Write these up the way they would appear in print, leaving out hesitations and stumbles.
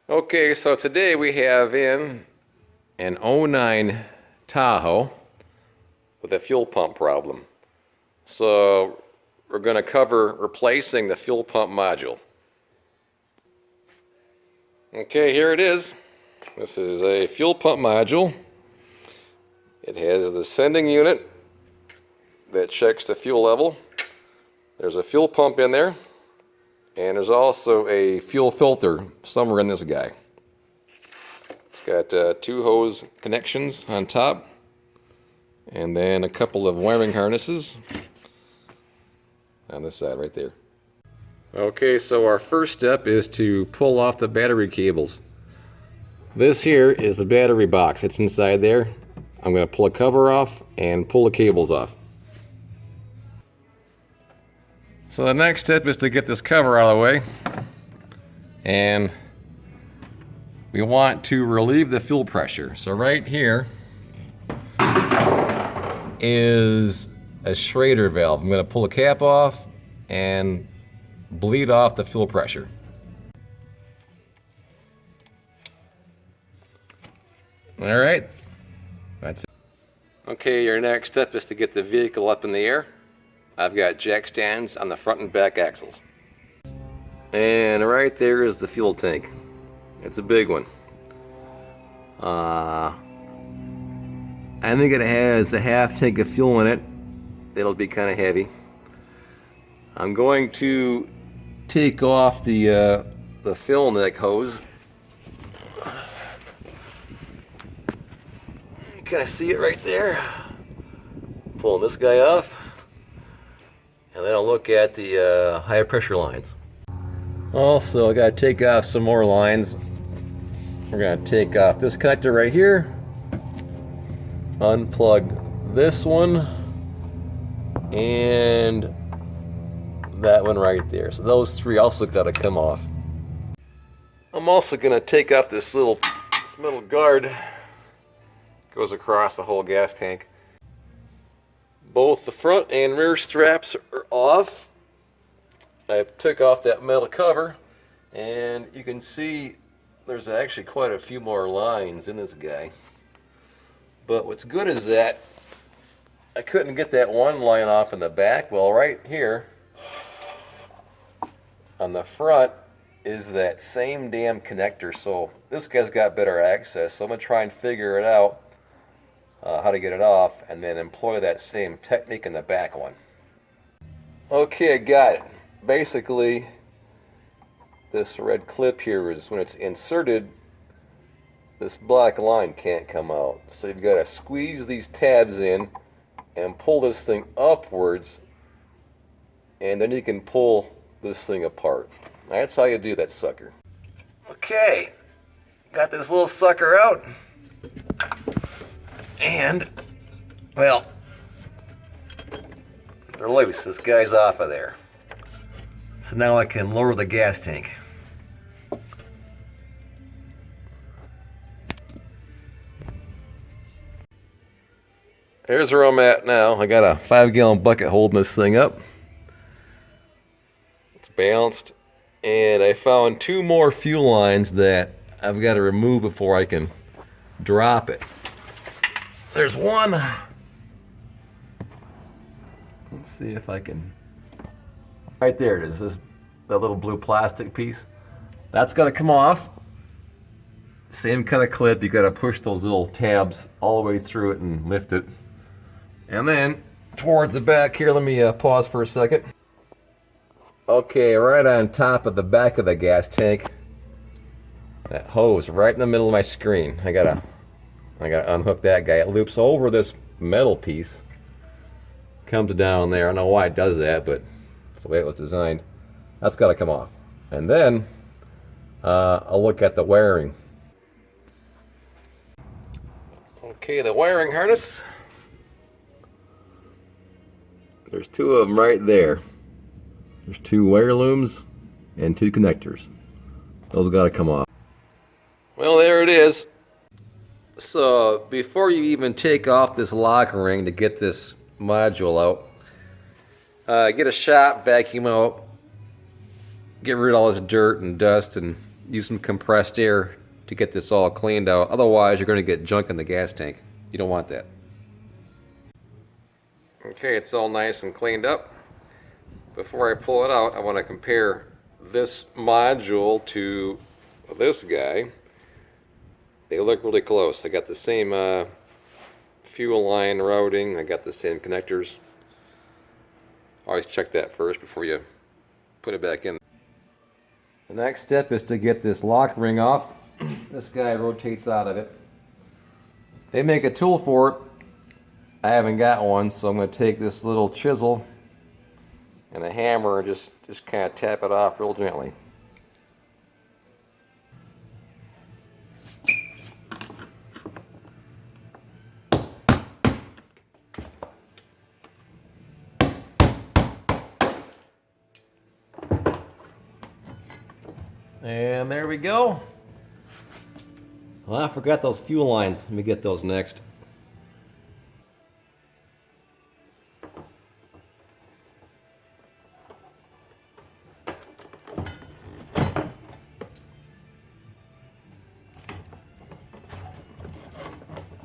Okay, so today we have in an '09 Tahoe with a fuel pump problem. So we're going to cover replacing the fuel pump module. Okay, here it is. This is a fuel pump module. It has the sending unit that checks the fuel level. There's a fuel pump in there, and there's also a fuel filter somewhere in this guy. It's got two hose connections on top, and then a couple of wiring harnesses on this side right there. Okay, so our first step is to pull off the battery cables. This here is the battery box. It's inside there. I'm going to pull a cover off and pull the cables off. So the next step is to get this cover out of the way, and we want to relieve the fuel pressure. So right here is a Schrader valve. I'm going to pull the cap off and bleed off the fuel pressure. All right, that's it. Okay, your next step is to get the vehicle up in the air. I've got jack stands on the front and back axles. And right there is the fuel tank. It's a big one. I think it has a half tank of fuel in it. It'll be kind of heavy. I'm going to take off the fill neck hose. Can I see it right there? Pulling this guy off. And then I'll look at the high pressure lines. Also, I gotta take off some more lines. We're gonna take off this connector right here, unplug this one, and that one right there. So those three also gotta come off. I'm also gonna take off this metal guard. Goes across the whole gas tank. Both the front and rear straps are off. I took off that metal cover, and you can see there's actually quite a few more lines in this guy. But what's good is that I couldn't get that one line off in the back. Well, right here on the front is that same damn connector. So this guy's got better access. So I'm going to try and figure it out. How to get it off, and then employ that same technique in the back one. Okay, I got it. Basically, this red clip here is when it's inserted, this black line can't come out. So you've got to squeeze these tabs in and pull this thing upwards, and then you can pull this thing apart. That's how you do that sucker. Okay, got this little sucker out. And, well, they're loose. This guy's off of there. So now I can lower the gas tank. Here's where I'm at now. I got a 5-gallon bucket holding this thing up. It's balanced. And I found 2 more fuel lines that I've got to remove before I can drop it. There's one. Let's see if I can. Right there it is. That little blue plastic piece. That's got to come off. Same kind of clip. You got to push those little tabs all the way through it and lift it. And then towards the back here, let me pause for a second. Okay, right on top of the back of the gas tank. That hose right in the middle of my screen. I gotta unhook that guy. It loops over this metal piece, comes down there. I don't know why it does that, but it's the way it was designed. That's got to come off. And then I'll look at the wiring. Okay, the wiring harness. There's 2 of them right there. There's 2 wire looms and 2 connectors. Those got to come off. Well, there it is. So before you even take off this lock ring to get this module out, get a shop, vacuum out, get rid of all this dirt and dust and use some compressed air to get this all cleaned out. Otherwise, you're going to get junk in the gas tank. You don't want that. Okay, it's all nice and cleaned up. Before I pull it out, I want to compare this module to this guy. They look really close. I got the same fuel line routing. I got the same connectors. Always check that first before you put it back in. The next step is to get this lock ring off. This guy rotates out of it. They make a tool for it. I haven't got one, so I'm going to take this little chisel and a hammer and just kind of tap it off real gently. And there we go. Well, I forgot those fuel lines. Let me get those next.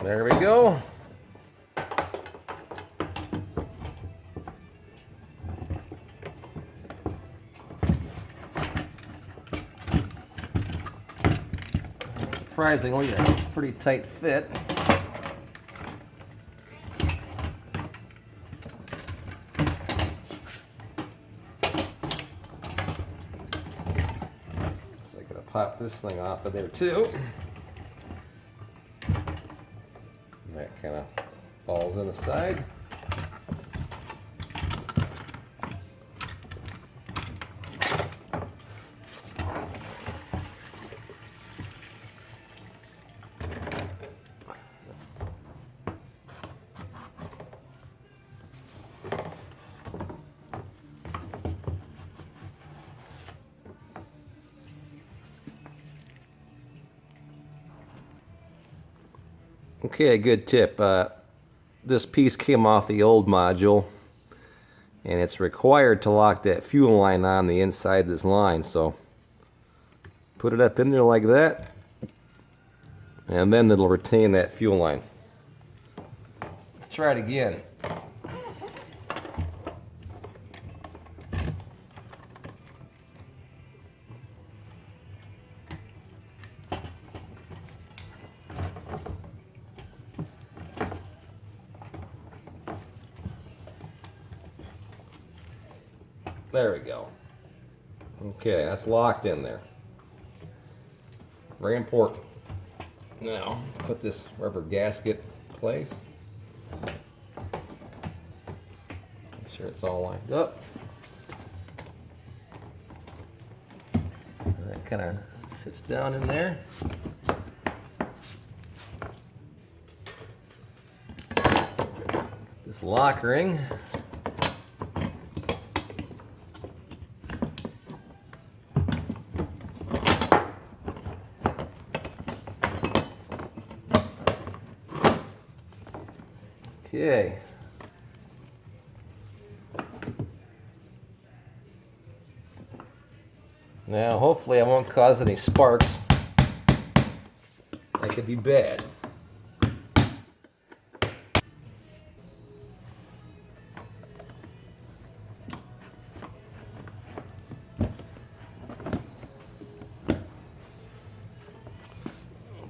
There we go. Surprisingly, a pretty tight fit. So I'm gonna pop this thing off of there too. And that kind of falls in the side. Okay, a good tip. This piece came off the old module, and it's required to lock that fuel line on the inside of this line. So put it up in there like that, and then it'll retain that fuel line. Let's try it again. There we go. Okay, that's locked in there. Very important. Now, put this rubber gasket in place. Make sure it's all lined up. And that kind of sits down in there. This lock ring. Okay. Now, hopefully I won't cause any sparks. That could be bad.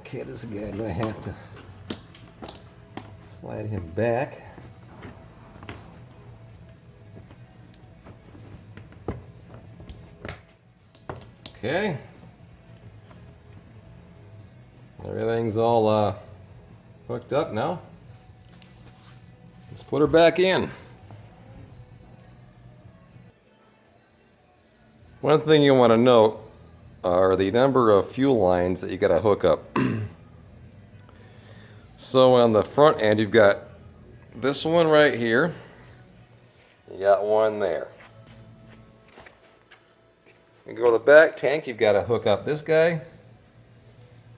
Okay, this guy, I'm gonna have to slide him back. Okay. Everything's all hooked up now. Let's put her back in. One thing you want to note are the number of fuel lines that you got to hook up. So on the front end, you've got this one right here. You got one there. You go to the back tank, you've got to hook up this guy,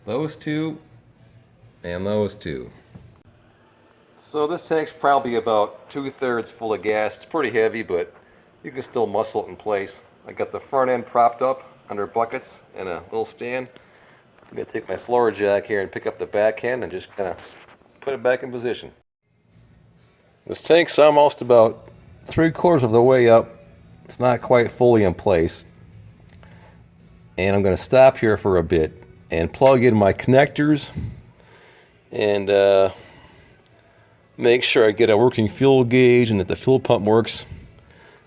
those two, and those two. So this tank's probably about 2/3 full of gas. It's pretty heavy, but you can still muscle it in place. I got the front end propped up under buckets and a little stand. I'm going to take my floor jack here and pick up the backhand and just kind of put it back in position. This tank's almost about 3/4 of the way up. It's not quite fully in place. And I'm going to stop here for a bit and plug in my connectors and make sure I get a working fuel gauge and that the fuel pump works,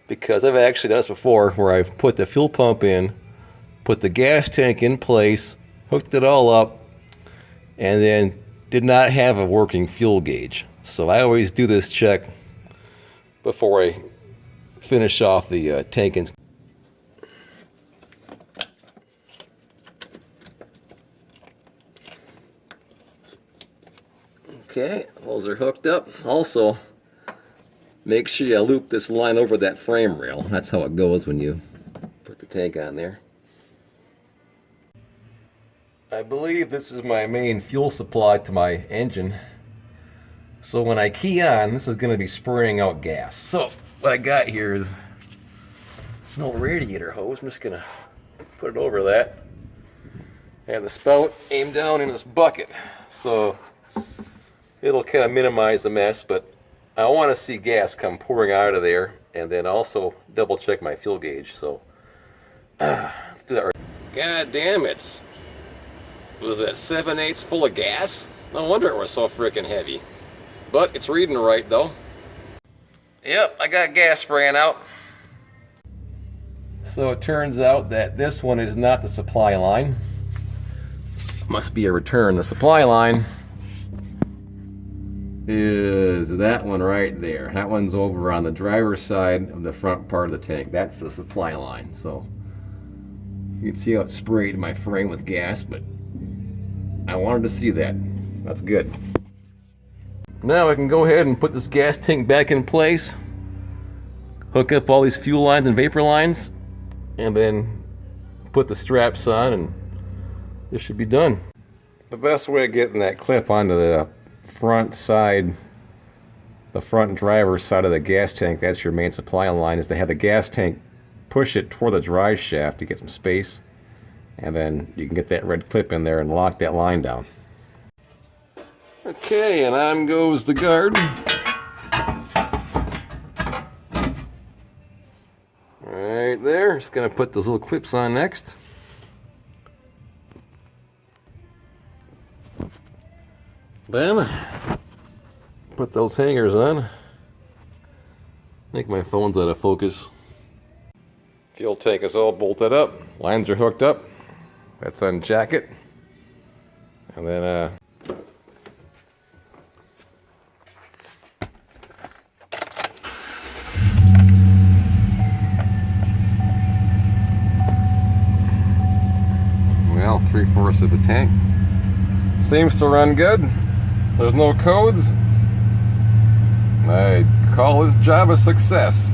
because I've actually done this before where I've put the fuel pump in, put the gas tank in place, hooked it all up, and then did not have a working fuel gauge. So I always do this check before I finish off the tank. Okay, those are hooked up. Also, make sure you loop this line over that frame rail. That's how it goes when you put the tank on there. I believe this is my main fuel supply to my engine. So when I key on, this is going to be spraying out gas. So what I got here is no radiator hose. I'm just going to put it over that. And the spout aimed down in this bucket. So it'll kind of minimize the mess, but I want to see gas come pouring out of there, and then also double check my fuel gauge. So let's do that right. God damn, was that 7/8 full of gas? No wonder it was so freaking heavy. But it's reading right though. Yep, I got gas spraying out. So it turns out that this one is not the supply line. Must be a return. The supply line is that one right there. That one's over on the driver's side of the front part of the tank. That's the supply line. So you can see how it sprayed my frame with gas, but I wanted to see that. That's good. Now I can go ahead and put this gas tank back in place, hook up all these fuel lines and vapor lines, and then put the straps on, and this should be done. The best way of getting that clip onto the front side, the front driver's side of the gas tank, that's your main supply line, is to have the gas tank push it toward the drive shaft to get some space, and then you can get that red clip in there and lock that line down. Okay, and on goes the guard. Right there. Just gonna put those little clips on next. Then put those hangers on. I think my phone's out of focus. Fuel tank is all bolted up. Lines are hooked up. That's on jacket. And then well, 3/4 of the tank. Seems to run good. There's no codes. I call this job a success.